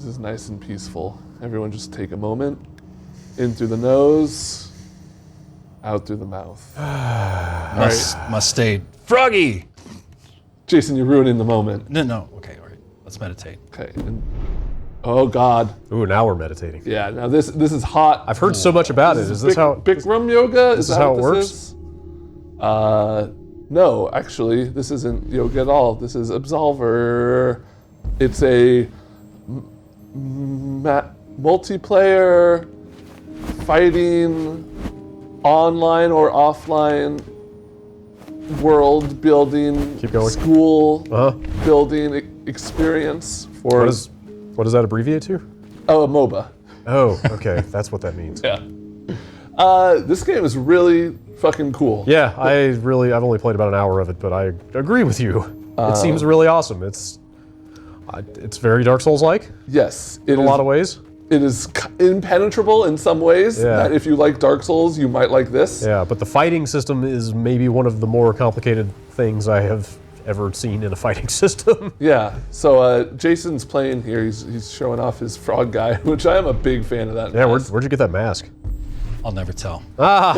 This is nice and peaceful. Everyone just take a moment. In through the nose, out through the mouth. Must stay froggy. Jason, you're ruining the moment. No. Okay, all right. Let's meditate. Okay. Oh God. Ooh, now we're meditating. Yeah. Now this is hot. I've heard so much about it. Is this how Bikram yoga? This is how it works? No, actually, this isn't yoga at all. This is Absolver. It's a multiplayer fighting online or offline world building school building experience for what does that abbreviate to? Oh, a MOBA. Oh, okay. That's what that means. Yeah. This game is really fucking cool. Yeah, I've only played about an hour of it, but I agree with you. It seems really awesome. It's very Dark Souls-like. Yes. In a lot of ways. It is impenetrable in some ways. Yeah. That if you like Dark Souls, you might like this. Yeah, but the fighting system is maybe one of the more complicated things I have ever seen in a fighting system. Yeah. So Jason's playing here. He's showing off his frog guy, which I am a big fan of that. Yeah, mask. where'd you get that mask? I'll never tell. Ah.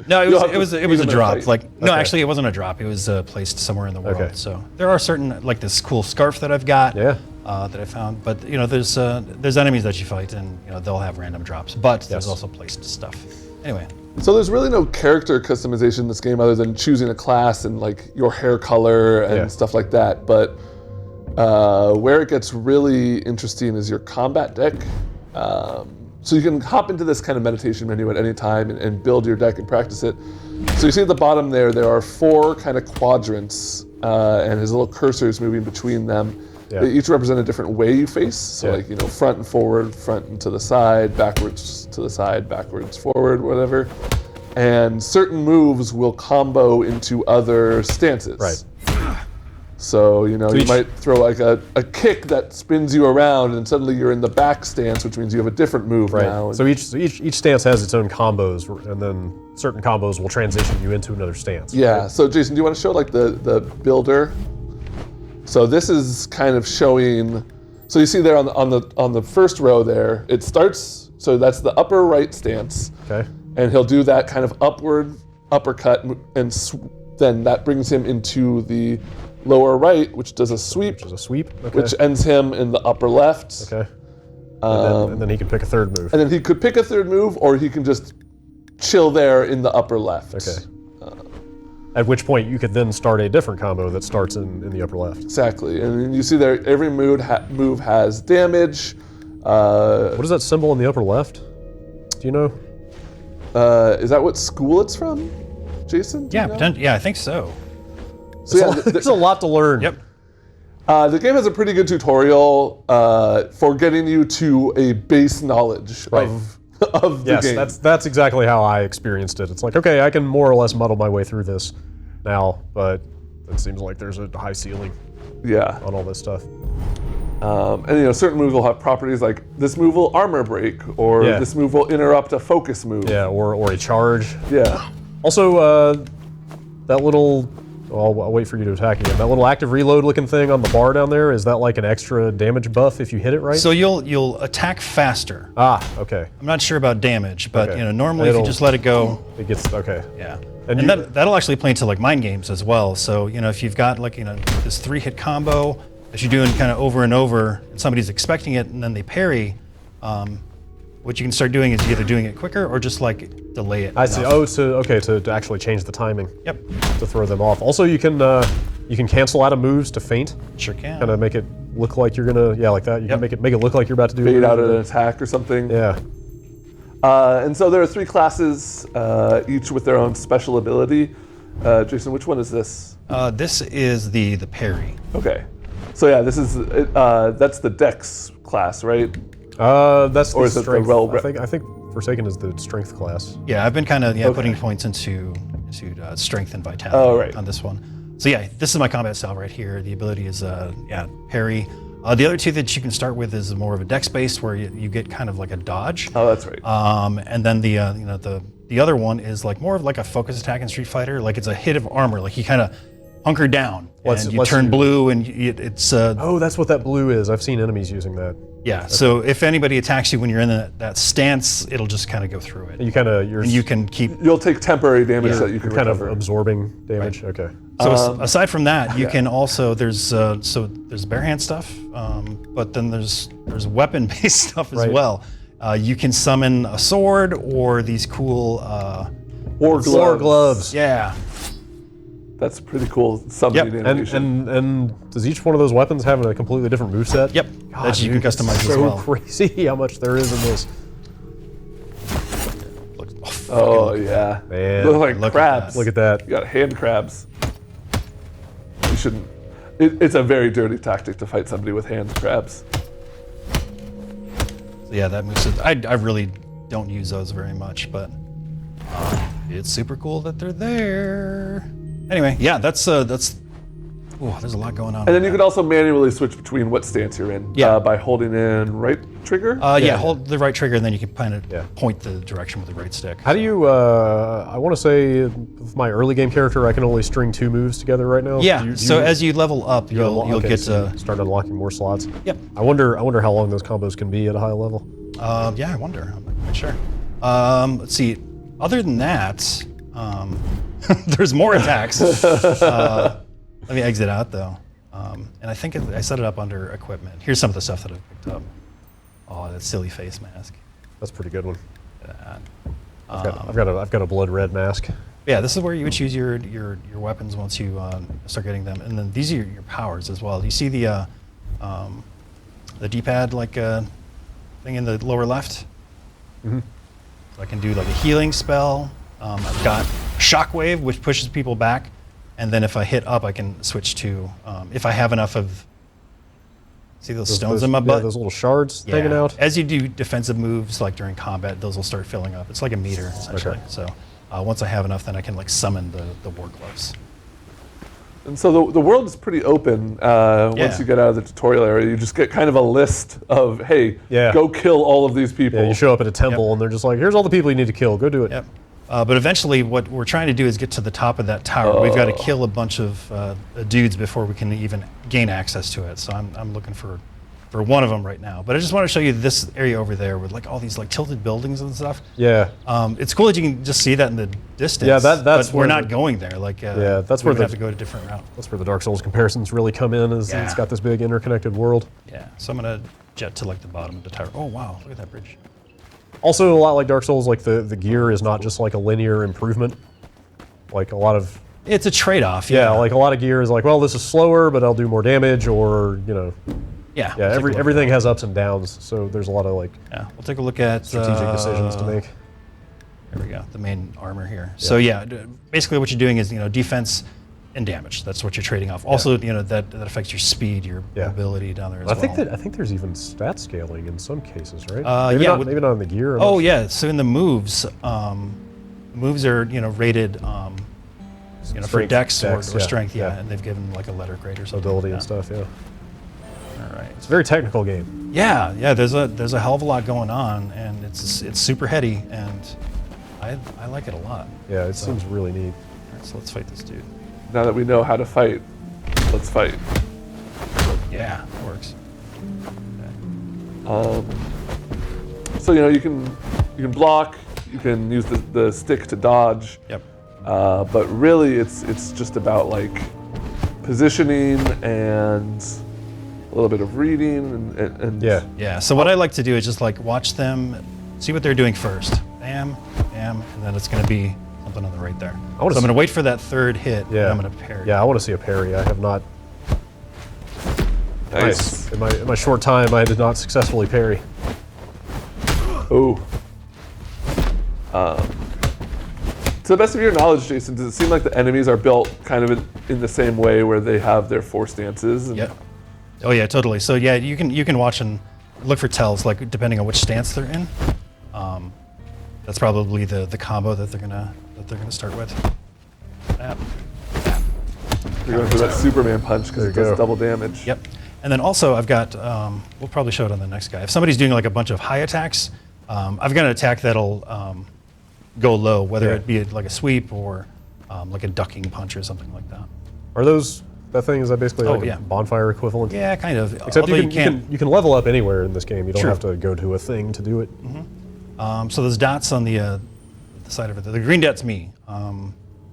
No, it was a drop. Fight. No, actually, it wasn't a drop. It was placed somewhere in the world. Okay. So there are certain, like this cool scarf that I've got. Yeah. That I found, but there's enemies that you fight, and they'll have random drops. But there's also placed stuff. Anyway. So there's really no character customization in this game other than choosing a class and like your hair color and stuff like that. But where it gets really interesting is your combat deck. So you can hop into this kind of meditation menu at any time and build your deck and practice it. So you see at the bottom there are 4 kind of quadrants, and his little cursor is moving between them. Yeah. They each represent a different way you face. So like, front and forward, front and to the side, backwards to the side, backwards, forward, whatever. And certain moves will combo into other stances. Right. So, you might throw like a kick that spins you around and suddenly you're in the back stance, which means you have a different move now. So each stance has its own combos, and then certain combos will transition you into another stance. Yeah, right? so Jason, do you want to show like the builder? So this is kind of showing, so you see there on the first row there, it starts, so that's the upper right stance. Okay. And he'll do that kind of upward uppercut, and then that brings him into the lower right, which does a sweep. Which is a sweep. Okay. Which ends him in the upper left. Okay. And then he can pick a third move. And then he could pick a third move, or he can just chill there in the upper left. Okay. At which point you could then start a different combo that starts in the upper left. Exactly. And then you see there, every move has damage. What is that symbol in the upper left? Do you know? Is that what school it's from, Jason? Yeah, I think so. So there's a lot to learn. Yep. The game has a pretty good tutorial for getting you to a base knowledge of the game. Yes, that's exactly how I experienced it. It's like, okay, I can more or less muddle my way through this now, but it seems like there's a high ceiling on all this stuff. And certain moves will have properties like this move will armor break, or this move will interrupt a focus move. Yeah, or a charge. Yeah. Also, that little, I'll wait for you to attack again. That little active reload looking thing on the bar down there, is that like an extra damage buff if you hit it right? So you'll attack faster. Ah, okay. I'm not sure about damage, but normally if you just let it go, it gets okay. Yeah. And that'll actually play into like mind games as well. So if you've got like this 3-hit combo that you're doing kind of over and over, and somebody's expecting it and then they parry, what you can start doing is either doing it quicker or just like delay it. I see. Oh, to actually change the timing. Yep. To throw them off. Also, you can cancel out of moves to feint. Sure can. Kind of make it look like you're gonna, like that. You can make it look like you're about to do fade out an attack or something. Yeah. And so there are 3 classes, each with their own special ability. Jason, which one is this? This is the parry. Okay. So yeah, this is that's the Dex class, right? That's or the is strength. It the I think Forsaken is the strength class. Yeah, I've been kind of putting points into strength and vitality on this one. So yeah, this is my combat style right here. The ability is parry. The other 2 that you can start with is more of a dex base where you get kind of like a dodge. Oh, that's right. And then the other one is like more of like a focus attack in Street Fighter. Like it's a hit of armor. Like he kind of hunker down, and you let's turn use- blue, and it's Oh, that's what that blue is. I've seen enemies using that. yeah. So if anybody attacks you when you're in that stance, it'll just kind of go through it, You're and you can keep. You'll take temporary damage that you can kind recover. of absorbing damage. Okay. So aside from that, you can also there's bare hand stuff, but then there's weapon-based stuff as Right. well. You can summon a sword or these cool Or gloves. yeah. That's pretty cool summoning Yep. animation. And does each one of those weapons have a completely different moveset? Yep. God, That you can dude, customize it's as well. so crazy how much there is in this. Oh yeah, Man. look like Look at crabs. that. Look at that. You got hand crabs. You shouldn't. It's a very dirty tactic to fight somebody with hand crabs. So yeah, that moves. I really don't use those very much, but it's super cool that they're there. Anyway, yeah, that's. Oh, there's a lot going on. And then you can also manually switch between what stance you're in. Yeah. By holding in right trigger. yeah, hold the right trigger, and then you can kind of Yeah. point the direction with the right stick. How do you? I want to say, with my early game character, I can only string 2 moves together right now. Yeah. Do you- So as you level up, you'll okay, get so to. you start unlocking more slots. Yep. I wonder how long those combos can be at a high level. Yeah, I wonder. I'm not quite sure. Let's see. Other than that, there's more attacks. Let me exit out though. And I think I set it up under equipment. Here's some of the stuff that I've picked up. Oh, that silly face mask. That's a pretty good one. Look at that. I've got a blood red mask. Yeah, this is where you would choose your weapons once you start getting them, and then these are your powers as well. You see the D-pad thing in the lower left. Mm-hmm. So I can do like a healing spell. I've got shockwave, which pushes people back, and then if I hit up, I can switch to if I have enough of. See those stones in my butt? Yeah, those little shards hanging out. As you do defensive moves, like during combat, those will start filling up. It's like a meter, essentially. Okay. So once I have enough, then I can summon the war gloves. And so the world is pretty open once you get out of the tutorial area. You just get kind of a list of, hey, go kill all of these people. Yeah, you show up at a temple and they're just like, here's all the people you need to kill. Go do it. Yep. But eventually, what we're trying to do is get to the top of that tower. We've got to kill a bunch of dudes before we can even gain access to it. So I'm looking for one of them right now. But I just want to show you this area over there with all these tilted buildings and stuff. Yeah. It's cool that you can just see that in the distance. Yeah, that's but we're not going there. That's we're where have to go a different route. That's where the Dark Souls comparisons really come in. Is it's got this big interconnected world. Yeah. So I'm gonna jet to the bottom of the tower. Oh wow, look at that bridge. Also, a lot like Dark Souls, the gear is not just like a linear improvement. Like a lot of It's a trade-off. like a lot of gear is like, well, this is slower, but I'll do more damage, or Yeah. yeah. Everything has ups and downs, so there's a lot of Yeah. We'll take a look at strategic decisions to make. There we go. The main armor here. So basically what you're doing is defense and damage. That's what you're trading off. Also, that affects your speed, your mobility down there as I well. I think there's even stat scaling in some cases, right? Yeah, maybe not in the gear. Oh yeah. So in the moves, moves are rated for Strength, dex or dex, strength. yeah. And they've given a letter grade or something. Ability like and that. stuff. Yeah. All right. It's a very technical game. Yeah. There's a hell of a lot going on, and it's super heady, and I like it a lot. Yeah, it seems really neat. All right, so let's fight this dude. Now that we know how to fight, let's fight. Yeah, it works. So you can block, you can use the stick to dodge. Yep. But really, it's just about positioning and a little bit of reading and Yeah. Yeah. So what I like to do is just watch them, see what they're doing first. Bam, bam, and then it's going to be something on the right there. So I'm going to wait for that third hit. Yeah. And I'm going to parry. Yeah, I want to see a parry. I have not. Nice. In my short time, I did not successfully parry. Oh. To the best of your knowledge, Jason, does it seem like the enemies are built kind of in the same way where they have their 4 stances? And Yep. Oh yeah, totally. So yeah, you can watch and look for tells depending on which stance they're in. That's probably the combo that they're gonna start with. Yep. You're going for that Superman punch because it does double damage. Yep. And then also I've got, we'll probably show it on the next guy. If somebody's doing a bunch of high attacks, I've got an attack that'll go low, whether it be a sweep or like a ducking punch or something like that. Are those that thing? Is that basically like yeah. a bonfire equivalent? Yeah, kind of. Except Although you can level up anywhere in this game. You don't True. have to go to a thing to do it. So there's dots on the side of it. The green dot's me.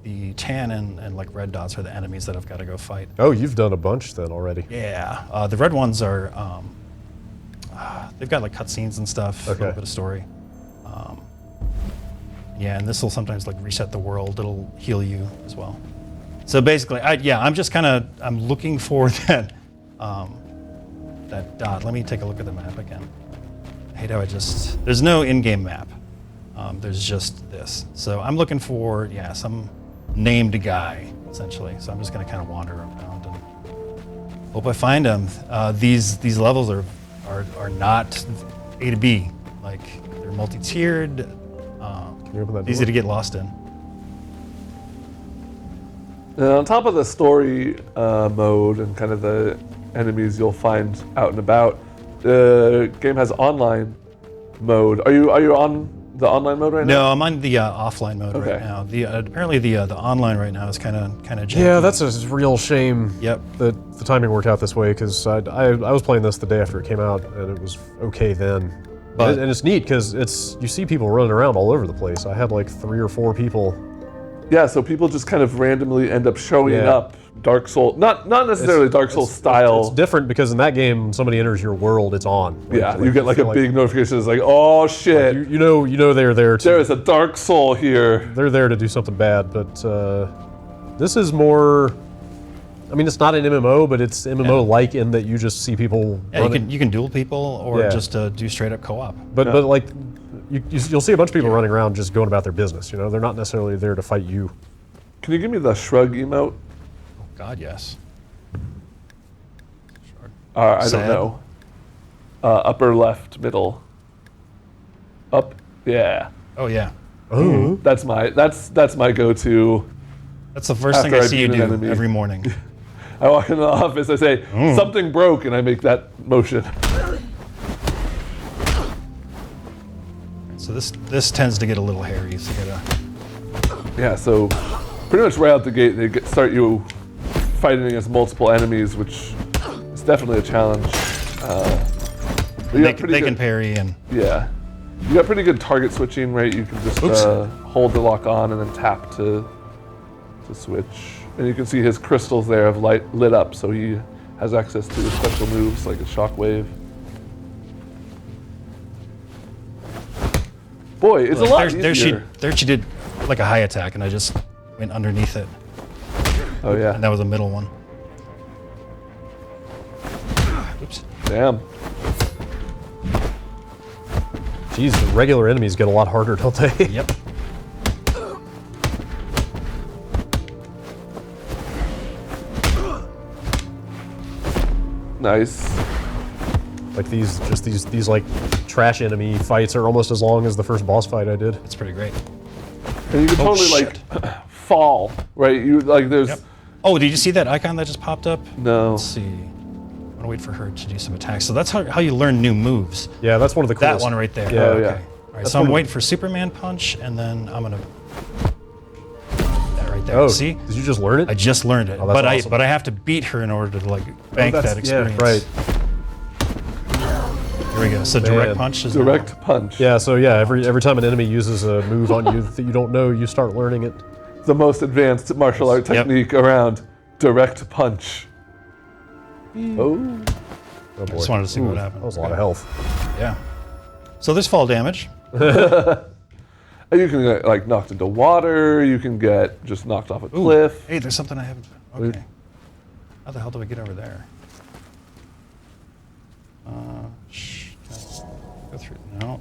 The tan and like red dots are the enemies that I've got to go fight. Oh, you've done a bunch then already. Yeah. The red ones are, they've got like cutscenes and stuff, a little bit of story. Yeah, and this will sometimes like reset the world. It'll heal you as well. So basically, I'm just I'm looking for that, that dot. Let me take a look at the map again. I hate how there's no in-game map. There's just this. So I'm looking for, some named guy, essentially. So I'm just gonna kind of wander around and hope I find him. These levels are not A to B. Like, they're multi-tiered, Can you open that easy door? to get lost in. And on top of the story mode and kind of the enemies you'll find out and about, the game has online mode. Are you on the online mode right now? No, I'm on the offline mode Okay. right now. Apparently the janky. Yeah, that's a real shame. Yep. That the timing worked out this way, because I was playing this the day after it came out, and it was okay then. But- And it's neat because you see people running around all over the place. I had like 3 or 4 people. Yeah, so people just kind of randomly end up showing Yeah. up. Dark Souls, not necessarily Dark Souls style. It's different because in that game, when somebody enters your world, it's on. Yeah, you get like feel a big notification. It's like, oh shit, You know they're there to. there is a Dark Soul here. They're there to do something bad, but this is more. I mean, it's not an MMO, but it's MMO-like in that you just see people. Yeah, you can duel people or Yeah. just do straight up co-op. But like, you'll see a bunch of people running around just going about their business. You know, they're not necessarily there to fight you. Can you give me the shrug emote? God, yes. I Sad. don't know. Upper left, middle. Up, yeah. Oh yeah. Oh. That's my go-to. That's the first thing After I I see you beat do an enemy. every morning. I walk in the office, I say, something broke, and I make that motion. So this tends to get a little hairy. So you gotta. Yeah, so pretty much right out the gate, they start you fighting against multiple enemies, which is definitely a challenge. But you got pretty They good- can parry and. Yeah. You got pretty good target switching, right? You can just hold the lock on and then tap to switch. And you can see his crystals there have lit up, so he has access to the special moves like a shockwave. Boy, it's a lot easier. There she did like a high attack, and I just went underneath it, Oh yeah. and that was a middle one. Oops. Damn. Geez, the regular enemies get a lot harder, don't they? Yep. Nice. Like these like trash enemy fights are almost as long as the first boss fight I did. That's pretty great. And you can Oh, totally shit. like fall, right? You like there's Yep. Oh, did you see that icon that just popped up? no. Let's see. I'm gonna wait for her to do some attacks. So that's how you learn new moves. Yeah, that's one of the That coolest. one right there. Yeah. Oh, Okay. yeah. All right. That's So I'm one of- waiting for Superman punch, and then I'm gonna. That right there. Oh, See? did you just learn it? I just learned it, Oh, that's but awesome. I have to beat her in order to like bank That's- that experience. Yeah, right. Here we go. So direct Man. punch is Direct punch. Yeah, so yeah, every time an enemy uses a move on you that you don't know, you start learning it. The most advanced martial art Yep. technique around. Direct punch. Oh. Oh boy. Just wanted to see what That happened. was a lot of health. Yeah. So there's fall damage. And you can get like knocked into water. You can get just knocked off a Ooh. cliff. Hey, there's something I haven't. Okay. How the hell do I get over there? Go through. No.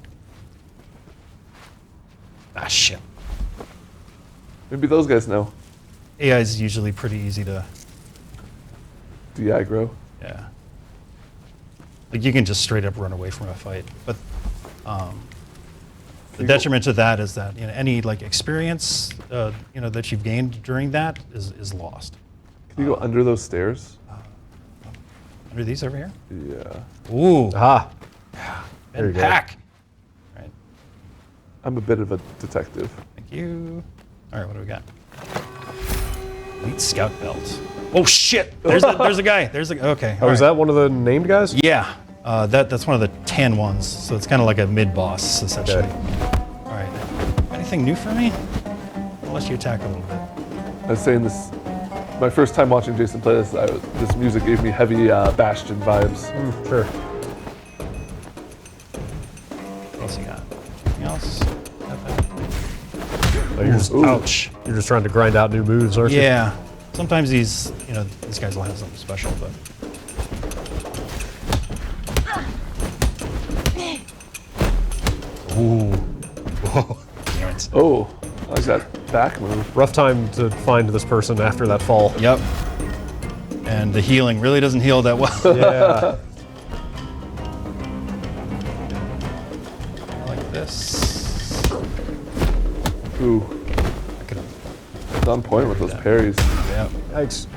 Ah, shit. Maybe those guys know. AI is usually pretty easy to. De-aggro. Yeah. Like you can just straight up run away from a fight, but the detriment to that is that any like experience that you've gained during that is lost. Can you go under those stairs? Under these over here. Yeah. Ooh. Aha. There And you go. pack. Right. I'm a bit of a detective. Thank you. All right. What do we got? Elite Scout Belt. Oh shit! There's a guy. Okay. Oh, is that one of the named guys? Yeah. That's one of the tan ones. So it's kind of like a mid boss essentially. Okay. All right. Anything new for me? Unless you attack a little bit. I was saying this, my first time watching Jason play this, this music gave me heavy Bastion vibes. Sure. What else you got? Anything else? Oh, you're just, Ouch. You're just trying to grind out new moves, aren't you? Yeah. Sometimes these guys will have something special, but. Ooh. Whoa. Damn it. Oh, I like that back move. Rough time to find this person after that fall. Yep. And the healing really doesn't heal that well. Yeah. Like this. Ooh, I could it's on point with those parries. yeah. Yikes.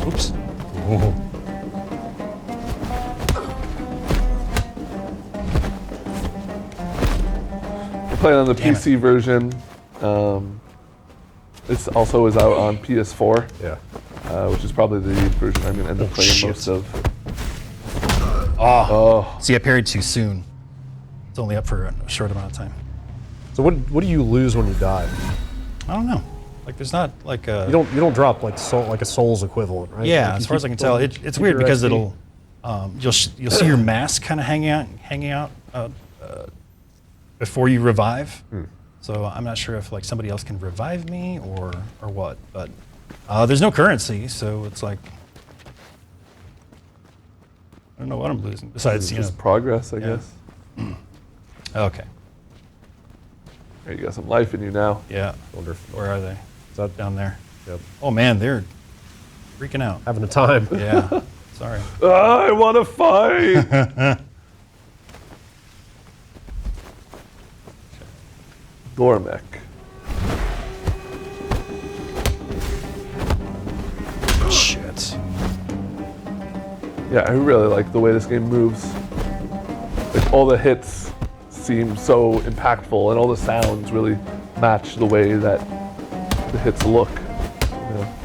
Oops. Ooh. We're playing on the Damn PC version. This also is out on PS4, Yeah. which is probably the version I'm going to end up playing shit. most of. Oh. See, I parried too soon. It's only up for a short amount of time. So what do you lose when you die? I don't know. Like, there's not like a. You don't drop like a soul's equivalent, right? Yeah, Like, as you far as I keep can tell, building- it's keep weird your because XP. it'll. You'll see your mask kind of hanging out before you revive. So I'm not sure if like somebody else can revive me or what, but there's no currency, so it's like I don't know what I'm losing besides Just progress, I guess. Okay, Here, you got some life in you now. yeah. Wonder if Where are they? is that Down there. Yep. Oh man, they're freaking out. having a time. Yeah. Sorry. I want to fight. Gormek. Shit. Yeah, I really like the way this game moves. Like all the hits seem so impactful, and all the sounds really match the way that the hits look. Yeah.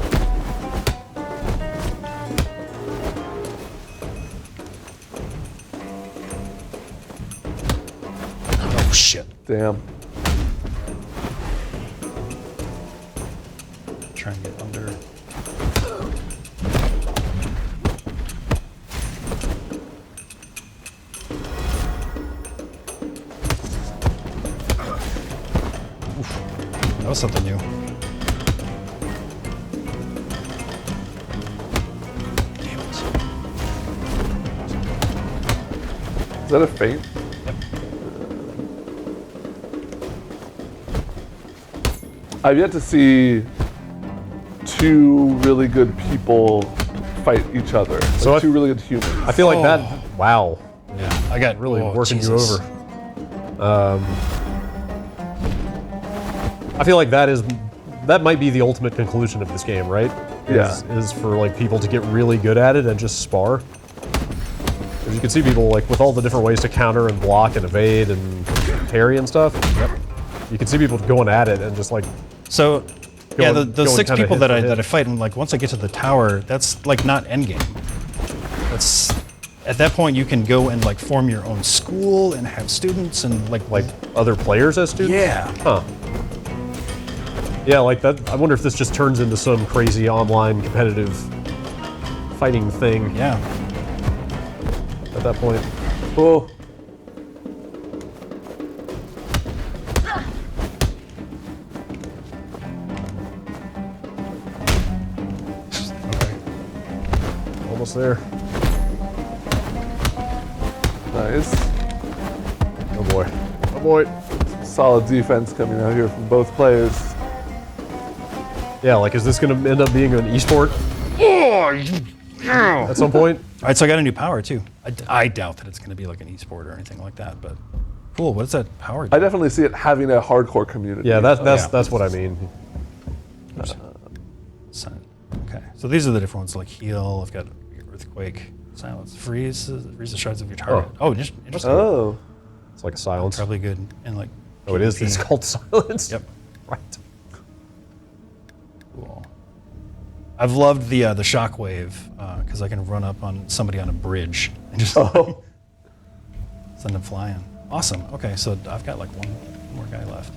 Oh shit. Damn. Try and get under. Oof. That was something new. Damn it. Is that a feint? Yep. I've yet to see two really good people fight each other. So Like I- two really good humans. I feel like that. Oh. Wow. Yeah, I got Really working Jesus. you over. I feel like that might be the ultimate conclusion of this game, right? Yeah. Is for like people to get really good at it and just spar. Because you can see people like with all the different ways to counter and block and evade and parry and stuff. Yep. You can see people going at it and just like So, yeah, Going- the going 6 kinda people hit that for I hit. fight, and like once I get to the tower, that's like not endgame. That's at that point you can go and like form your own school and have students and like other players as students. yeah. Huh. Yeah, like that. I wonder if this just turns into some crazy online competitive fighting thing Yeah. at that point. Oh, Okay. Almost there. nice. Oh boy. Oh boy. Solid defense coming out here from both players. Yeah, like is this gonna end up being an esport at some point? All right, so I got a new power too. I doubt that it's going to be like an esport or anything like that, but cool. What does that power do? I definitely see it having a hardcore community. Yeah, Yeah. that's what I mean. Okay, so these are the different ones like heal. I've got earthquake, silence, freeze the shards of your target. Oh, interesting. Oh, It's like a silence. Probably good and like. Oh, it is. PvP. It's called silence. Yep. Right. I've loved the shockwave because I can run up on somebody on a bridge and just Oh. send them flying. Awesome. Okay, so I've got like one more guy left.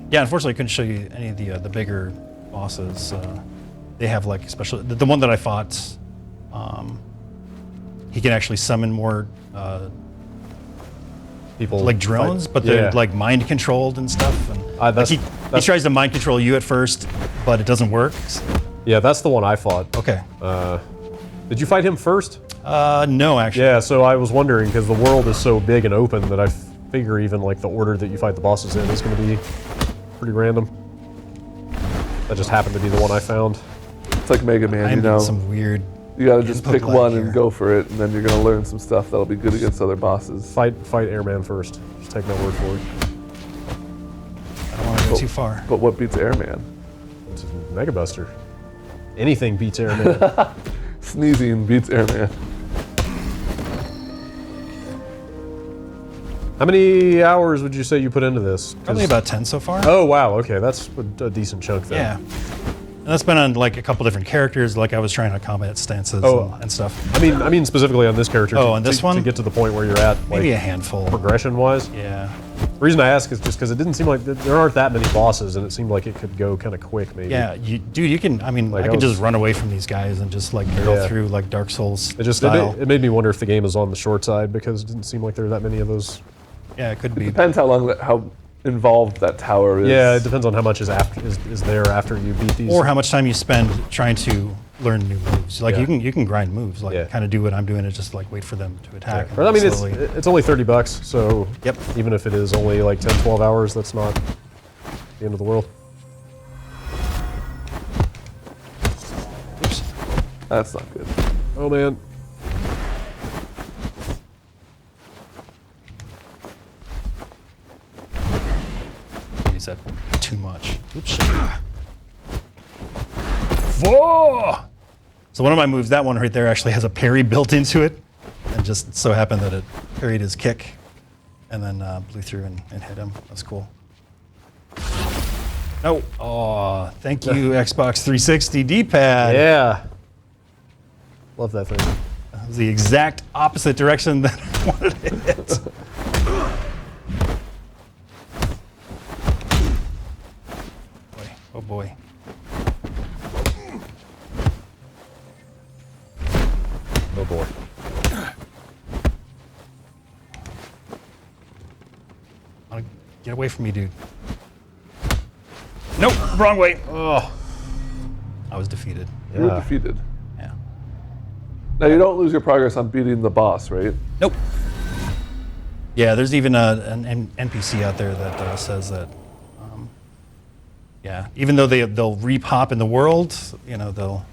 Yeah, unfortunately, I couldn't show you any of the bigger bosses. They have like especially the one that I fought. He can actually summon more People like drones, fight. but they're like mind controlled and stuff. And that's- he tries to mind control you at first, but it doesn't work. Yeah, that's the one I fought. Okay. Did you fight him first? No, actually. Yeah, so I was wondering because the world is so big and open that I figure even like the order that you fight the bosses in is going to be pretty random. That just happened to be the one I found. It's like Mega Man, I'm you know. in some weird. You gotta just input pick lag one here. and go for it, and then you're gonna learn some stuff that'll be good against other bosses. Fight Airman first. Just take my word for it. I don't want to go too far. But what beats Airman? It's Mega Buster. Anything beats Airman. Sneezing beats Airman. How many hours would you say you put into this? 'Cause- Probably about 10 so far. Oh wow, okay, that's a decent chunk then. Yeah. And that's been on like a couple different characters. Like I was trying to combat stances and stuff. I mean specifically on this character. Oh, on this one? To get to the point where you're at, Maybe a like, handful. progression-wise. Yeah. The reason I ask is just because it didn't seem like there aren't that many bosses, and it seemed like it could go kind of quick, maybe. Yeah, dude, you can. I mean, Like, I I could was- just run away from these guys and just like barrel Yeah. through like Dark Souls It just style. it made me wonder if the game is on the short side because it didn't seem like there were that many of those. Yeah, it could be. Depends how involved that tower is. Yeah, it depends on how much is there after you beat these. Or how much time you spend trying to learn new moves. Like Yeah. you can grind moves. Like Yeah. kind of do what I'm doing and just like wait for them to attack. But I mean, slowly- it's only $30, so Yep. even if it is only like 10, 12 hours, that's not the end of the world. Oops. That's not good. Oh man. He said too much. Oops. Whoa! So one of my moves, that one right there, actually has a parry built into it, and just so happened that it parried his kick, and then blew through and hit him. That's cool. No. Oh, thank you, Xbox 360 D-pad. Yeah. Love that thing. That was the exact opposite direction that I wanted to hit. Boy, oh boy. Oh boy. Get away from me, dude. Nope, wrong way. Oh, I was defeated. You were Yeah. defeated. Yeah. Now you don't lose your progress on beating the boss, right? Nope. Yeah, there's even an NPC out there that says that. Yeah, even though they'll repop in the world, you know, they'll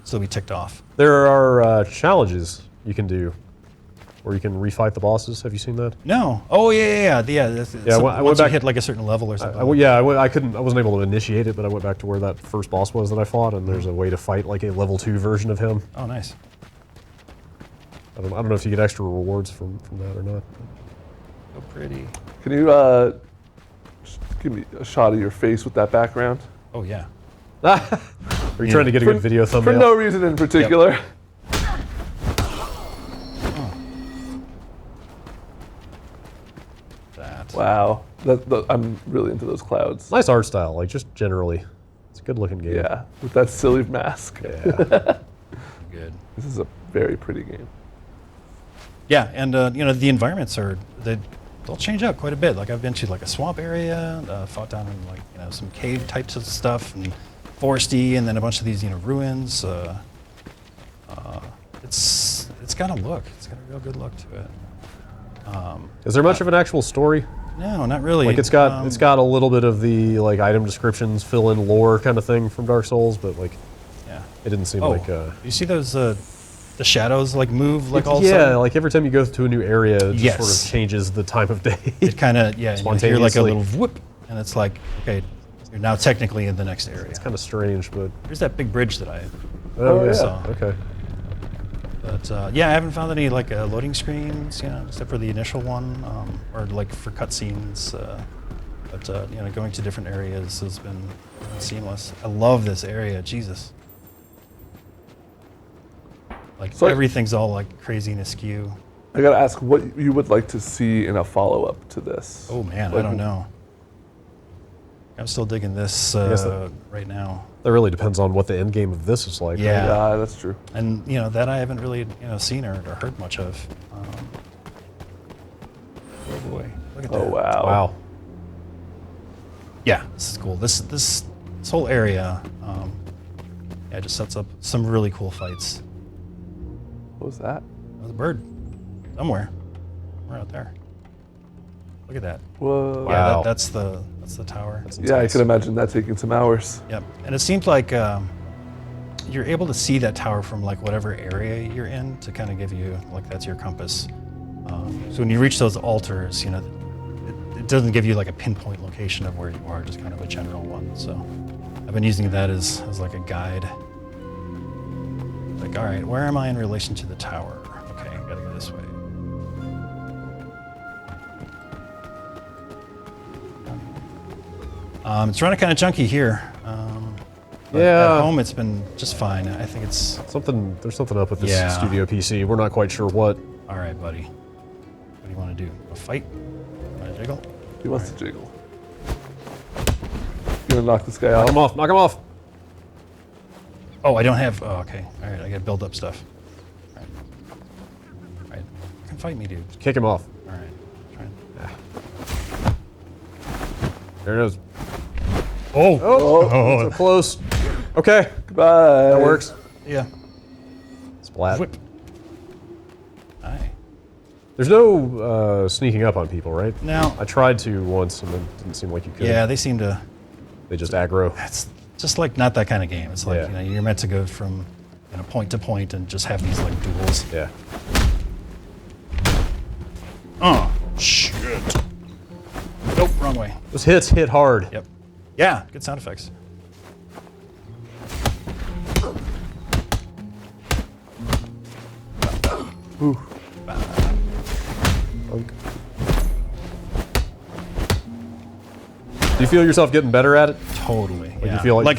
still be ticked off. There are challenges you can do where you can refight the bosses. Have you seen that? No. Oh yeah. That's, Yeah, I went once you back- hit like a certain level or something. I wasn't able to initiate it, but I went back to where that first boss was that I fought, and there's a way to fight like a level 2 version of him. Oh, nice. I don't know if you get extra rewards from that or not. So pretty. Can you just give me a shot of your face with that background? Oh yeah. Are you trying to get a good video For thumbnail? no reason in particular. That. Wow. I'm really into those clouds. Nice art style, like just generally. It's a good looking game. Yeah, with that silly mask. Yeah. Good. This is a very pretty game. Yeah, and you know the environments they'll change up quite a bit. Like I've been to like a swamp area, fought down in like some cave types of stuff and foresty, and then a bunch of these ruins. It's got a look. It's got a real good look to it. Is there much of an actual story? No, not really. Like it's got a little bit of the like item descriptions, fill in lore kind of thing from Dark Souls, but like Yeah. it didn't seem Oh, like you see those the shadows like move like all of a yeah, sudden? like every time you go to a new area, it just sort Yes. of changes the time of day. It kind of and you hear like a Spontaneously. little whoop, and it's like okay, you're now technically in the next area. It's kind of strange, but There's that big bridge that I Oh, yeah. saw. Okay. But yeah, I haven't found any like loading screens, except for the initial one, or like for cutscenes. But you know, going to different areas has been seamless. I love this area, Jesus. Like So everything's all like crazy and askew. I gotta ask what you would like to see in a follow-up to this. Oh man, I Like, don't know. I'm still digging this guess right now. That really depends on what the end game of this is like. right? Yeah. Yeah, that's true. And you know that I haven't really seen or heard much of. Oh boy, look at that! Oh wow. Wow. Yeah, this is cool. This whole area, yeah, just sets up some really cool fights. What was that? There's a bird somewhere. We're out there. Look at that. Whoa. Yeah, Wow. that's the tower. That's Yeah, I intense. can imagine that taking some hours. Yep. And it seems like you're able to see that tower from like whatever area you're in to kind of give you like that's your compass. So when you reach those altars, you know, it doesn't give you like a pinpoint location of where you are, just kind of a general one. So I've been using that as like a guide. Like, all right, where am I in relation to the tower? Okay, I gotta go this way. It's running kind of chunky here. But Yeah. At home, it's been just fine. I think it's There's something up with this Yeah. studio PC. We're not quite sure what. all right, buddy. What do you want to do? A fight? Want to jiggle? He wants to jiggle. You gonna knock this guy Knock out? him off. Knock him off. Oh, I don't have. Oh, okay. All right, I got to build up stuff. All right. All right. You can fight me, dude. Kick him off. All right. Try. There it is. Oh. Oh, so close. Okay, Goodbye. that works. Yeah. Splat. Whip. Aye. There's no sneaking up on people, right? Now. I tried to once, and it didn't seem like you could. Yeah, they seem to. They just aggro. It's just like not that kind of game. It's like Yeah. you're meant to go from point to point and just have these like duels. Yeah. Oh shit! Nope, wrong way. Those hits hit hard. Yep. Yeah, good sound effects. Ooh. Do you feel yourself getting better at it? Totally. you yeah. feel like-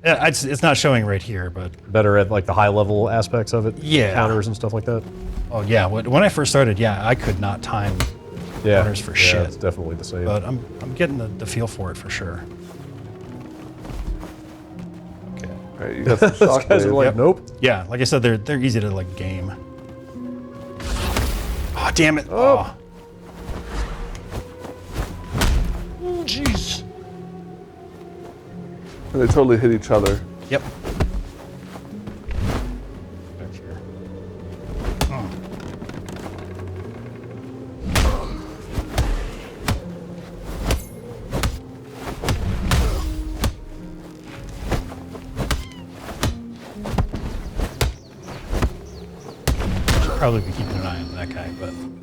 it's not showing right here, but Better at like the high level aspects of it? Yeah. Counters and stuff like that? oh yeah, when I first started, yeah, I could not time, Yeah. Counters for yeah, shit. it's definitely the same. but I'm getting the feel for it for sure. Okay. All right, you got some Those guys are shockwave. like, Yep. nope. Yeah, like I said, they're easy to like game. Oh damn it! Oh. Jeez. And they totally hit each other. Yep. Back here. Oh. Should probably be keeping an eye on that guy, but I'm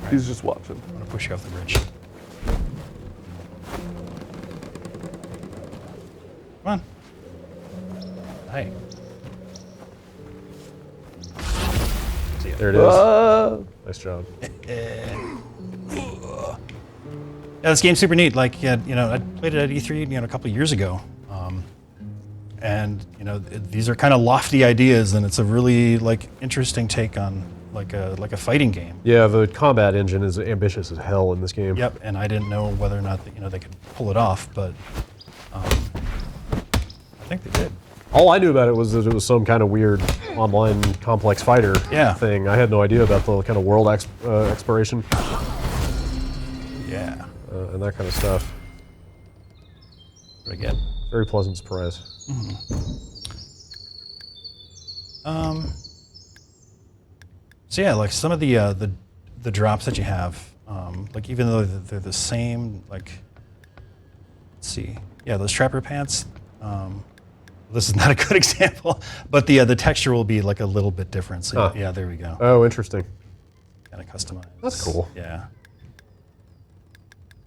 He's just watching. gonna push you off the bridge. Come on. Hey. See ya. There it is. Nice job. Yeah, this game's super neat. Like, yeah, I played it at E3, a couple of years ago, and these are kind of lofty ideas, and it's a really like interesting take on like a fighting game. Yeah, the combat engine is ambitious as hell in this game. Yep, and I didn't know whether or not they could pull it off, but I think they did. All I knew about it was that it was some kind of weird online complex fighter Yeah. thing. I had no idea about the kind of world exploration Yeah. and that kind of stuff. Pretty good. Very pleasant surprise. So yeah, like some of the drops that you have, like even though they're the same, like let's see, yeah, those trapper pants. This is not a good example, but the texture will be like a little bit different. So Huh. yeah, there we go. Oh, interesting. Kind of customized. That's cool. Yeah.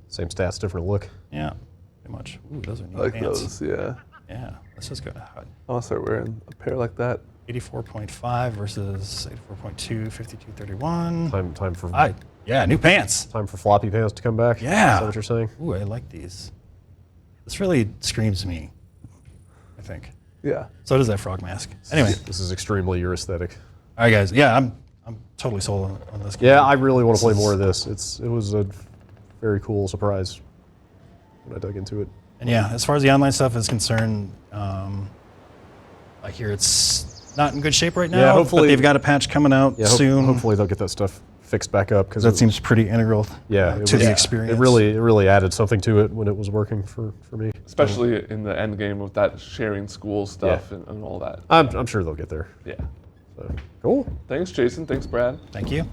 Same stats, different look. Yeah. Pretty much. Ooh, those are neat I like pants. those, yeah. Yeah. This is good. I want to start wearing a pair like that. 84.5 versus 84.2, 52.31. Time for Yeah, new pants. time for floppy pants to come back. Yeah. Is that what you're saying? Ooh, I like these. This really screams me, I think. Yeah. So does that frog mask. Anyway, This is extremely your aesthetic. all right, guys. Yeah, I'm totally sold on this game. Yeah, I really want to play more of this. It was a very cool surprise when I dug into it. And yeah, as far as the online stuff is concerned, I hear it's not in good shape right now. Yeah, but hopefully- they've got a patch coming out Yeah, soon. hopefully they'll get that stuff fixed back up because that seems pretty integral to the experience. It really added something to it when it was working for me. Especially in the end game with that sharing school stuff and all that. I'm sure they'll get there. Yeah. So, cool. Thanks, Jason. Thanks, Brad. Thank you.